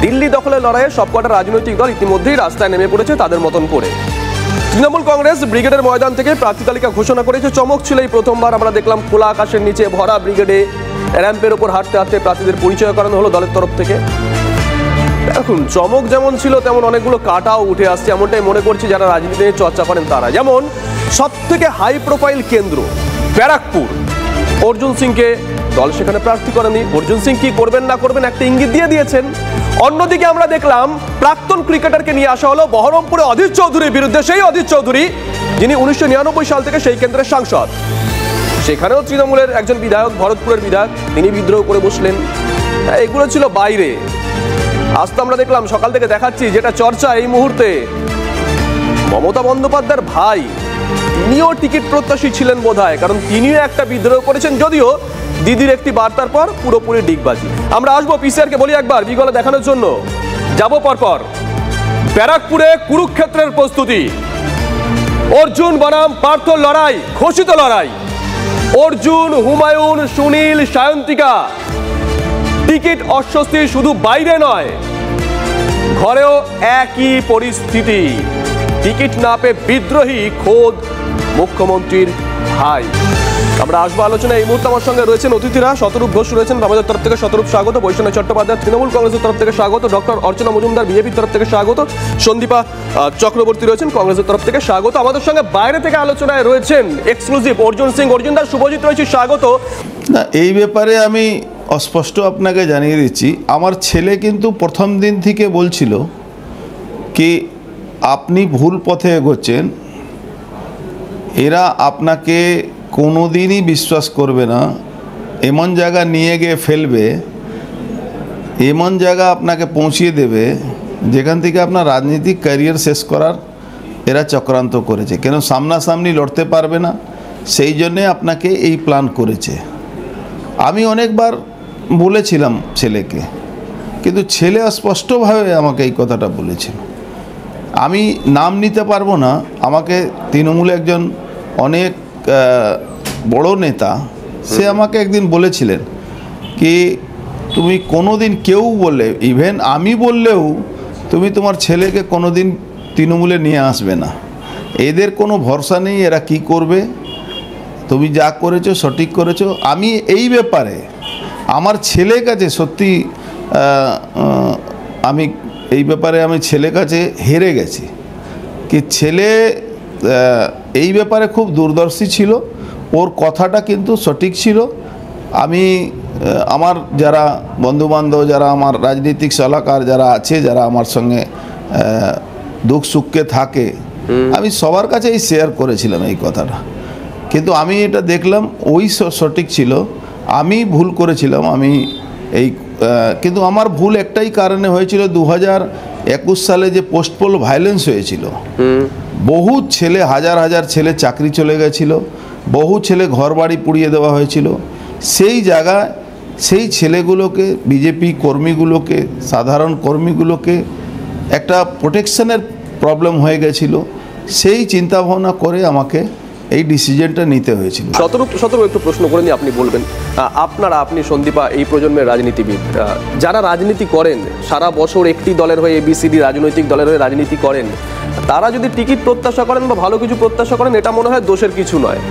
দিল্লি দখলের লড়াইয়ে সবকটা রাজনৈতিক দল ইতিমধ্যেই রাস্তায় নেমে পড়েছে তাদের মতন করে। তৃণমূল কংগ্রেস ব্রিগেডের ময়দান থেকে প্রার্থী তালিকা ঘোষণা করেছে। চমক ছিল এই প্রথমবার আমরা দেখলাম খোলা আকাশের নিচে ভরা ব্রিগেডে র্যাম্পের ওপর হাঁটতে হাঁটতে প্রার্থীদের পরিচয় করানো হলো দলের তরফ থেকে। এখন চমক যেমন ছিল তেমন অনেকগুলো কাটাও উঠে আসছে, এমনটাই মনে করছি যারা রাজনীতি নিয়ে চর্চা করেন তারা। যেমন সব থেকে হাই প্রোফাইল কেন্দ্র ব্যারাকপুর, অর্জুন সিংকে দল সেখানে প্রার্থী করেনি। অর্জুন সিং কি করবেন না করবেন একটা ইঙ্গিত দিয়ে দিয়েছেন। অন্যদিকে আমরা দেখলাম প্রাক্তন ক্রিকেটারকে নিয়ে আসা হলো বহরমপুরে অধীর চৌধুরীর বিরুদ্ধে, সেই অধীর চৌধুরী যিনি 1999 সাল থেকে সেই কেন্দ্রের সাংসদ। সেখানেও তৃণমূলের একজন বিধায়ক, ভরতপুরের বিধায়ক, তিনি বিদ্রোহ করে বসলেন। এগুলো ছিল বাইরে। আজ তো আমরা দেখলাম সকাল থেকে দেখাচ্ছি যেটা চর্চা এই মুহূর্তে, মমতা বন্দ্যোপাধ্যায়ের ভাই তিনিও টিকিট প্রত্যাশী ছিলেন বোধহয়, কারণ তিনিও একটা বিদ্রোহ করেছেন, যদিও দিদির একটি বার্তার পর পুরোপুরি ডিগবাজি। আমরা আসবো পিসিআরকে বলি একবার বিগলে দেখানোর জন্য, যাবো পরপর। ব্যারাকপুরে কুরুক্ষেত্রের প্রস্তুতি, অর্জুন বনাম পার্থর লড়াই, ঘোষিত লড়াই। অর্জুন, হুমায়ুন, সুনীল, সায়ন্তিকা। টিকিট অস্বস্তি শুধু বাইরে নয়, ঘরেও একই পরিস্থিতি। টিকিট না পেয়ে বিদ্রোহী খোদ মুখ্যমন্ত্রীর ভাই। আমরা আসবো আলোচনা। এই মুহূর্তে আমার সঙ্গে রয়েছেন অতিথিরা। শতরূপ ঘোষ রয়েছেন, আমাদের তরফ থেকে শতরূপ স্বাগত। বৈষ্ণব চট্টোপাধ্যায় তৃণমূল কংগ্রেসের তরফ থেকে স্বাগত। ডক্টর অর্চনা মজুমদার বিজেপির তরফ থেকে স্বাগত। সন্দীপা চক্রবর্তী রয়েছেন কংগ্রেসের তরফ থেকে স্বাগত। আমাদের সঙ্গে বাইরে থেকে আলোচনায় রয়েছেন এক্সক্লুসিভ অর্জুন সিং। অর্জুন দা, শুভজিৎ রয়েছে, স্বাগত। না, এই ব্যাপারে আমি অস্পষ্ট আপনাকে জানিয়ে দিচ্ছি, আমার ছেলে কিন্তু প্রথম দিন থেকে বলছিল কি আপনি ভুল পথে এগোচ্ছেন, এরা আপনাকে কোনো দিনই বিশ্বাস করবে না, এমন জায়গা নিয়ে গিয়ে ফেলবে, এমন জায়গা আপনাকে পৌঁছিয়ে দেবে যেখান থেকে আপনার রাজনৈতিক ক্যারিয়ার শেষ করার এরা চক্রান্ত করেছে। কেন সামনাসামনি লড়তে পারবে না, সেই জন্যে আপনাকে এই প্ল্যান করেছে। আমি অনেকবার বলেছিলাম ছেলেকে, কিন্তু ছেলে স্পষ্টভাবে আমাকে এই কথাটা বলেছিল। আমি নাম নিতে পারবো না, আমাকে তৃণমূলে একজন অনেক বড় নেতা, সে আমাকে একদিন বলেছিলেন কি তুমি কোনো দিন কেউ বললে, ইভেন আমি বললেও তুমি তোমার ছেলেকে কোনো দিন তৃণমূলে নিয়ে আসবে না, এদের কোনো ভরসা নেই, এরা কি করবে, তুমি যা করেছো সঠিক করেছো। আমি এই ব্যাপারে আমার ছেলের কাছে সত্যি আমি এই ব্যাপারে আমি ছেলের কাছে হেরে গেছি। কি ছেলে এই ব্যাপারে খুব দূরদর্শী ছিল, ওর কথাটা কিন্তু সঠিক ছিল। আমি আমার যারা বন্ধুবান্ধব, যারা আমার রাজনৈতিক সলাহকার যারা আছে, যারা আমার সঙ্গে দুঃখ সুখে থাকে, আমি সবার কাছেই শেয়ার করেছিলাম এই কথাটা। কিন্তু আমি এটা দেখলাম ওই সঠিক ছিল, আমি ভুল করেছিলাম। আমি এই কিন্তু আমার ভুল একটাই কারণে হয়েছিল, 2021 সালে যে পোস্টপোল ভায়োলেন্স হয়েছিল, বহু ছেলে, হাজার হাজার ছেলে চাকরি চলে গেছিল, বহু ছেলে ঘর বাড়ি পুড়িয়ে দেওয়া হয়েছিল। সেই জায়গায় সেই ছেলেগুলোকে, বিজেপি কর্মীগুলোকে, সাধারণ কর্মীগুলোকে একটা প্রোটেকশনের প্রবলেম হয়ে গেছিল। সেই চিন্তাভাবনা করে আমাকে এই ডিসিশনটা নিতে হয়েছিল। শতরূপ একটু প্রশ্ন করে নিয়ে আপনি বলবেন, আপনি সন্দীপা এই প্রজন্মের রাজনীতিবিদ, যারা রাজনীতি করেন সারা বছর একটি দলের হয়ে, এবিসিডি রাজনৈতিক দলের হয়ে রাজনীতি করেন, তারা যদি টিকিট প্রত্যাশা করেন বা ভালো কিছু প্রত্যাশা করেন, এটা মনে হয় দোষের কিছু নয়।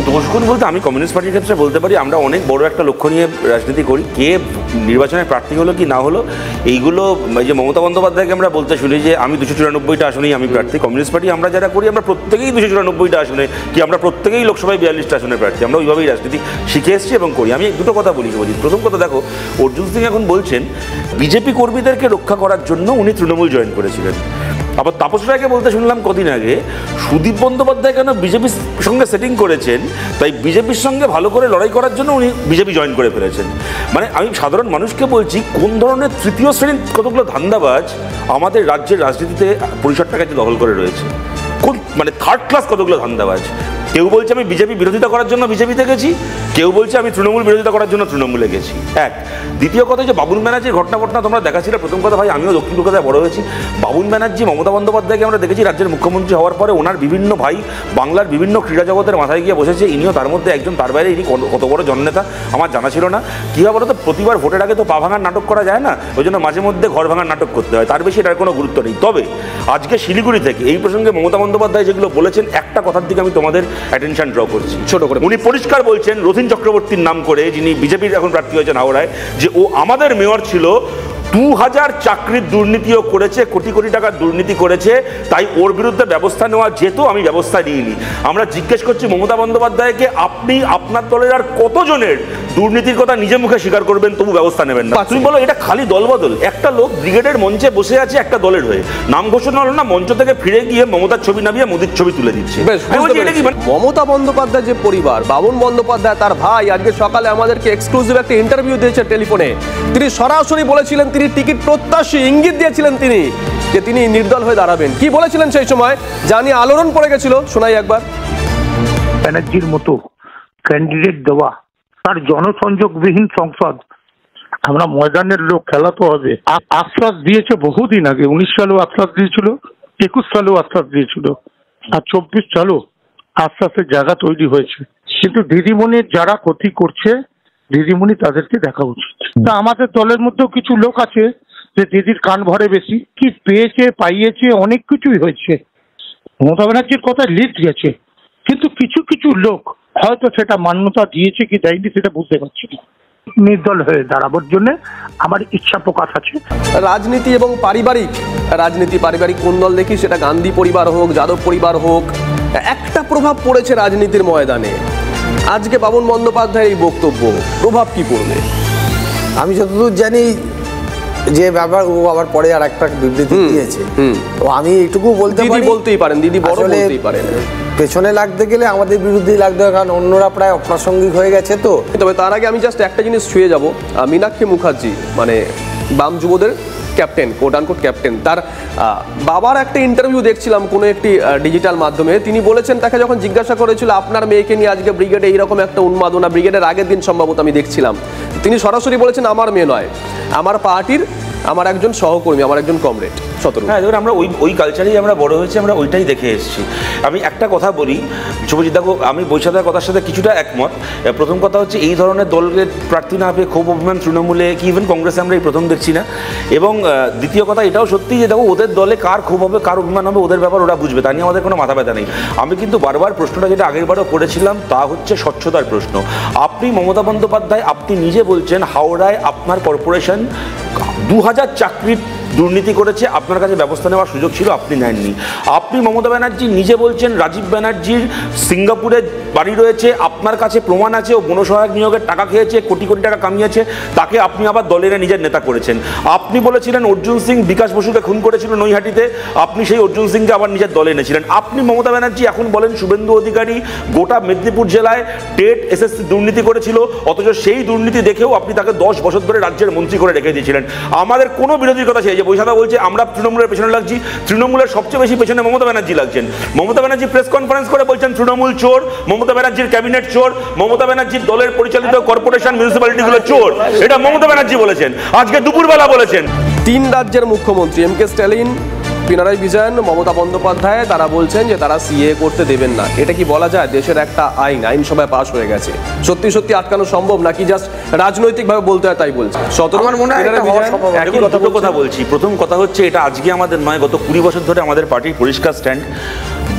দোষগুণ বলতে আমি কমিউনিস্ট পার্টির ক্ষেত্রে বলতে পারি, আমরা অনেক বড় একটা লক্ষ্য নিয়ে রাজনীতি করি। কে নির্বাচনের প্রার্থী হলো কি না হলো, এইগুলো যে মমতা বন্দ্যোপাধ্যায়কে আমরা বলতে শুনি যে আমি 294টা আসনেই আমি প্রার্থী। কমিউনিস্ট পার্টি আমরা যারা করি, আমরা প্রত্যেকেই 294টা আসনে, কি আমরা প্রত্যেকেই লোকসভায় 42টা আসনের প্রার্থী। আমরা ওইভাবেই রাজনীতি শিখে এসেছি এবং করি। আমি দুটো কথা বলি শুভজিৎ। প্রথম কথা, দেখো অর্জুন সিং এখন বলছেন বিজেপি কর্মীদেরকে রক্ষা করার জন্য উনি তৃণমূল জয়েন করেছিলেন। আবার তাপস রায়কে বলতে শুনলাম কদিন আগে সুদীপ বন্দ্যোপাধ্যায় কেন বিজেপির সঙ্গে সেটিং করেছেন, তাই বিজেপির সঙ্গে ভালো করে লড়াই করার জন্য উনি বিজেপি জয়েন করে ফেলেছেন। মানে আমি সাধারণ মানুষকে বলছি, কোন ধরনের তৃতীয় শ্রেণীর কতগুলো ধান্দাবাজ আমাদের রাজ্যের রাজনীতিতে পরিসরটাকে দখল করে রয়েছে, কোন মানে থার্ড ক্লাস কতগুলো ধান্দাবাজ। কেউ বলছে আমি বিজেপি বিরোধিতা করার জন্য বিজেপিতে গেছি, কেউ বলছে আমি তৃণমূল বিরোধিতা করার জন্য তৃণমূলে গেছি। এক দ্বিতীয় কথা যে বাবুল ব্যানার্জির ঘটনা তোমরা দেখাচ্ছিলে। প্রথম কথা ভাই, আমিও দক্ষিণ কলকাতায় বড় হয়েছি। বাবুল ব্যানার্জি মমতা বন্দ্যোপাধ্যায়কে আমরা দেখেছি রাজ্যের মুখ্যমন্ত্রী হওয়ার পরে ওনার বিভিন্ন ভাই বাংলার বিভিন্ন ক্রীড়া জগতের মাথায় গিয়ে বসেছে, ইনিও তার মধ্যে একজন। তার বাইরে ইনি কত বড় জননেতা আমার জানা ছিল না। কী হবে বলো তো, প্রতিবার ভোটের আগে তো পা ভাঙার নাটক করা যায় না, ওই জন্য মাঝে মধ্যে ঘর ভাঙার নাটক করতে হয়, তার বেশি এটার কোনো গুরুত্ব নেই। তবে আজকে শিলিগুড়ি থেকে এই প্রসঙ্গে মমতা বন্দ্যোপাধ্যায় যেগুলো বলেছেন, একটা কথার দিকে আমি তোমাদের অ্যাটেনশন ড্র করছি ছোট করে। উনি পরিষ্কার বলছেন রথীন চক্রবর্তীর নাম করে, যিনি বিজেপির এখন প্রার্থী হয়েছেন হাওড়ায়, যে ও আমাদের মেয়র ছিল, 2000 চাকরির দুর্নীতিও করেছে, কোটি কোটি টাকার দুর্নীতি করেছে, তাই ওর বিরুদ্ধে ব্যবস্থা নেওয়া যেত, আমি ব্যবস্থা নিইনি। আমরা জিজ্ঞেস করছি মমতা বন্দ্যোপাধ্যায়কে, আপনি আপনার দলের আর কতজনের দুর্নীতির কথা নিজে মুখে স্বীকার করবেন তবু ব্যবস্থা নেবেন না? তুমি বলো এটা খালি দলবদল? একটা লোক ব্রিগেডের মঞ্চে বসে আছে একটা দলের হয়ে, নাম ঘোষণা হলো না, মঞ্চ থেকে ফিরে গিয়ে মমতার ছবি নামিয়ে মোদির ছবি তুলে দিচ্ছে। মমতা বন্দ্যোপাধ্যায় যে পরিবার, বাবুল বন্দ্যোপাধ্যায় তার ভাই, আজকে সকালে আমাদেরকে এক্সক্লুসিভ একটা ইন্টারভিউ দিয়েছে টেলিফোনে। তিনি সরাসরি বলেছিলেন তিনি টিকিট প্রত্যাশী, ইঙ্গিত দিয়েছিলেন তিনি যে তিনি নির্দল হয়ে দাঁড়াবেন। কি বলেছিলেন সেই সময় জানি আলোড়ন পড়ে গেছিল, শোনাই একবার। ব্যানার্জির মতো ক্যান্ডিডেট দেওয়া আর জনসংযোগবিহীন সংসদ, আমরা ময়দানের লোক, খেলা তো হবে। আশ্বাস দিয়েছে বহুদিন আগে, 19 সালেও আশ্বাস দিয়েছিল, 21 সালেও আশ্বাস দিয়েছিল, আর 24 সালেও আশ্বাসের জায়গা তৈরি হয়েছে। কিন্তু দিদিমণির যারা ক্ষতি করছে, দিদিমণি তাদেরকে দেখা উচিত। তা আমাদের দলের মধ্যেও কিছু লোক আছে যে দিদির কান ভরে বেশি, কি পেয়েছে পাইয়েছে, অনেক কিছুই হয়েছে, মমতা ব্যানার্জির কথা লিস্ট গেছে, কিন্তু কিছু কিছু লোক হয়তো সেটা মান্যতা দিয়েছে কি দেয়নি সেটা বুঝতে পারছি না। নির্দল হয়ে দাঁড়াবার জন্য আমার ইচ্ছা প্রকাশ আছে। রাজনীতি এবং পারিবারিক রাজনীতি, পারিবারিক কোন দল দেখি, সেটা গান্ধী পরিবার হোক, যাদব পরিবার হোক, একটা প্রভাব পড়েছে রাজনীতির ময়দানে। আজকে বাবুল বন্দ্যোপাধ্যায়ের এই বক্তব্য প্রভাব কি পড়বে? আমি যতদূর জানি যে ব্যাপার, ও আবার পরে আর একটা বিবৃতি দিয়েছে, তো আমি এইটুকু বলতে পারি, বলতেই পারেন দিদি, বড় বলতেই পারেন, পেছনে লাগতে গেলে আমাদের বিরুদ্ধেই লাগতে হবে, কারণ অন্যরা প্রায় অপ্রাসঙ্গিক হয়ে গেছে। তো তবে তার আগে আমি জাস্ট একটা জিনিস ছুঁয়ে যাব। মীনাক্ষী মুখার্জি, মানে বাম যুবদের ক্যাপ্টেন, কোট আনকোট ক্যাপ্টেন, তার বাবার একটা ইন্টারভিউ দেখছিলাম কোনো একটি ডিজিটাল মাধ্যমে। তিনি বলেছেন, তাকে যখন জিজ্ঞাসা করেছিল আপনার মেয়েকে নিয়ে আজকে ব্রিগেডে এইরকম একটা উন্মাদনা, ব্রিগেডের আগের দিন সম্ভবত আমি দেখছিলাম, তিনি সরাসরি বলেছেন আমার মেয়ে নয়, আমার পার্টির আমার একজন সহকর্মী, আমার একজন কমরেড। হ্যাঁ, দেখুন আমরা ওই কালচারেই আমরা বড় হয়েছি, আমরা ওইটাই দেখে এসেছি। আমি একটা কথা বলি শুভজিৎ, দেখো আমি বৈশাখের কথার সাথে কিছুটা একমত। প্রথম কথা হচ্ছে এই ধরনের দলের প্রার্থী না পেয়ে ক্ষোভ অভিমান তৃণমূলে কি ইভেন কংগ্রেসে আমরা এই প্রথম দেখছি না। এবং দ্বিতীয় কথা এটাও সত্যি যে দেখো ওদের দলে কার ক্ষোভ হবে কার অভিমান হবে ওদের ব্যাপার, ওরা বুঝবে, তা নিয়ে আমাদের কোনো মাথা ব্যথা নেই। আমি কিন্তু বারবার প্রশ্নটা যেটা আগেরবারও করেছিলাম তা হচ্ছে স্বচ্ছতার প্রশ্ন। আপনি মমতা বন্দ্যোপাধ্যায় আপনি নিজে বলছেন হাওড়ায় আপনার কর্পোরেশন 2000 চাকরির দুর্নীতি করেছে, আপনার কাছে ব্যবস্থা নেওয়ার সুযোগ ছিল, আপনি নেননি। আপনি মমতা ব্যানার্জি নিজে বলছেন রাজীব ব্যানার্জির সিঙ্গাপুরে বাড়ি রয়েছে, আপনার কাছে প্রমাণ আছে ও বনসহায়ক নিয়োগের টাকা খেয়েছে, কোটি কোটি টাকা কামিয়েছে, তাকে আপনি আবার দলের নিজের নেতা করেছেন। আপনি বলেছিলেন অর্জুন সিং বিকাশ বসুকে খুন করেছিল নৈহাটিতে, আপনি সেই অর্জুন সিংকে আবার নিজের দলে এনেছিলেন। আপনি মমতা ব্যানার্জি এখন বলেন শুভেন্দু অধিকারী গোটা মেদিনীপুর জেলায় টেট এসএসসি দুর্নীতি করেছিল, অথচ সেই দুর্নীতি দেখেও আপনি তাকে 10 বছর ধরে রাজ্যের মন্ত্রী করে রেখে দিয়েছিলেন। আমাদের কোনো বিরোধীর কথা সেই যে বৈশাখা বলছে আমরা তৃণমূলের পেছনে লাগছি, তৃণমূলের সবচেয়ে বেশি পেছনে মমতা ব্যানার্জি লাগছেন। মমতা ব্যানার্জি প্রেস কনফারেন্স করে বলছেন তৃণমূল চোর, মমতা ব্যানার্জির ক্যাবিনেট চোর, মমতা ব্যানার্জির দলের পরিচালিত কর্পোরেশন মিউনিসিপ্যালিটিগুলো চোর, এটা মমতা ব্যানার্জি বলেছেন, আজকে দুপুরবেলা বলেছেন। 3 রাজ্যের মুখ্যমন্ত্রী এম.কে. স্ট্যালিন, পিনারাই বিজয়ন, মমতা বন্দ্যোপাধ্যায় তারা বলছেন যে তারা সিএ করতে দেবেন না। এটা কি বলা যায় দেশের একটা আইনসভায় পাশ হয়ে গেছে, সত্যি সত্যি আটকানো সম্ভব নাকি জাস্ট রাজনৈতিকভাবে বলতে হয় তাই বলছে? আমার মনে হয় একই কথা বলছি। প্রথম কথা হচ্ছে এটা আজকে আমাদের নয়, গত 20 বছর ধরে আমাদের পার্টির পরিষ্কার স্ট্যান্ড,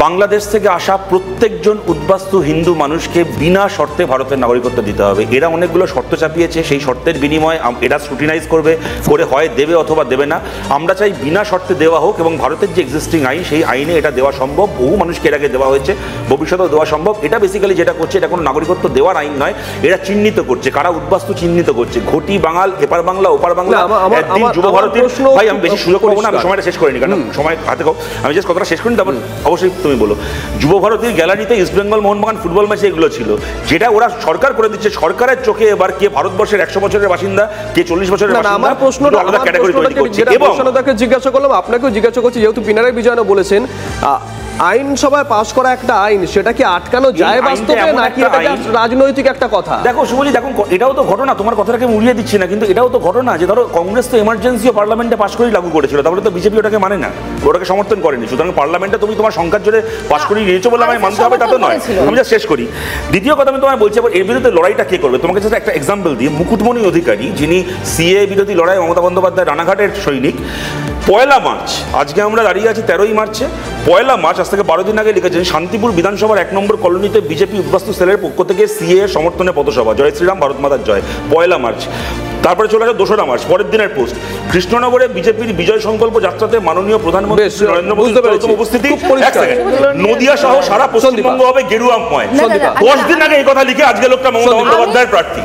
বাংলাদেশ থেকে আসা প্রত্যেকজন উদ্বাস্তু হিন্দু মানুষকে বিনা শর্তে ভারতের নাগরিকত্ব দিতে হবে। এরা অনেকগুলো শর্ত চাপিয়েছে, সেই শর্তের বিনিময়ে এরা স্ক্রুটিনাইজ করবে, করে হয় দেবে অথবা দেবে না। আমরা চাই বিনা শর্তে দেওয়া হোক, এবং ভারতের যে এক্সিস্টিং আইন সেই আইনে এটা দেওয়া সম্ভব, বহু মানুষকে এর আগে দেওয়া হয়েছে, ভবিষ্যতেও দেওয়া সম্ভব। এটা বেসিক্যালি যেটা করছে এটা কোনো নাগরিকত্ব দেওয়ার আইন নয়, এরা চিহ্নিত করছে কারা উদ্বাস্তু চিহ্নিত করছে, ঘটি বাঙাল, এপার বাংলা ওপার বাংলা। একদিন যুব ভারতীর ভাই আমি বেশি সুযোগ পাবো না, আমি সময়টা শেষ করিনি কারণ সময় হাতে কম, আমি জাস্ট কথাটা শেষ করিনি, তারপর অবশ্যই তুমি বলো। যুব ভারতীর গ্যালারিতে ইস্টবেঙ্গল মোহনবাগান ফুটবল ম্যাচে এগুলো ছিল, যেটা ওরা সরকার করে দিচ্ছে। সরকারের চোখে এবার কে ভারতবর্ষের 100 বছরের বাসিন্দা, কে 40 বছরের বাসিন্দা, আমার প্রশ্নটা আলাদা ক্যাটাগরি তৈরি করছে। এবং জিজ্ঞাসা করলাম, আপনাকেও জিজ্ঞাসা করছি, যেহেতু পিনারাই বিজয়নও বলেছেন আইনসভায় পাশ করা একটা আইন, সেটা কি আটকানো যায় আইনটা বাস্তবে, এমন নাকি একটা এটা আইন- just রাজনৈতিক একটা কথা? দেখো শুভজি, দেখো এটাও তো ঘটনা, তোমার কথাটাকে আমি উড়িয়ে দিচ্ছি না, কিন্তু এটাও তো ঘটনা যে ধরো কংগ্রেস তো এমার্জেন্সিও পার্লামেন্টে পাশ করেই লাগু করেছিল, তারপরে তো বিজেপি ওটাকে মানে না, ওটাকে সমর্থন করেনি। সুতরাং পার্লামেন্টে তুমি তোমার সংখ্যার জোরে পাশ করিয়ে নিয়েছো বলে আমায় মানতে হবে তা তো নয়। আমি যা শেষ করি, দ্বিতীয় কথা আমি তোমায় বলছি, আবার এর বিরুদ্ধে লড়াইটা কে করবে? তোমাকে সাথে একটা এক্সাম্পল দিয়ে, মুকুটমণি অধিকারী, যিনি সিএ বিরোধী লড়াই মমতা বন্দ্যোপাধ্যায় রানাঘাটের সৈনিক, 1 মার্চ, আজকে আমরা দাঁড়িয়ে আছি 13ই মার্চে, 1 মার্চ আজ থেকে 12 দিন আগে লিখেছেন, শান্তিপুর বিধানসভার 1 নম্বর কলোনিতে বিজেপি উদ্বাস্তু সেলের পক্ষ থেকে সিএ সমর্থনে পথসভা, জয় শ্রীরাম ভারত মাতার জয়, 1 মার্চ। তারপরে চলে আসে 2রা মার্চ, পরের দিনের পোস্ট, কৃষ্ণনগরে বিজেপির বিজয় সংকল্প যাত্রাতে মাননীয় প্রধানমন্ত্রী বেশ, নরেন্দ্র বুঝতে মোদীর পেরেছি। উপস্থিতি। খুব পরিষ্কার। এক সেকেন্ড, নদিয়া সহ সারা পশ্চিমবঙ্গ হবে গেরুয়াময়। সন্দীপা। 10 দিন আগে এই কথা লিখে আজকে লোকটা মমতা বন্দ্যোপাধ্যায়ের প্রার্থী।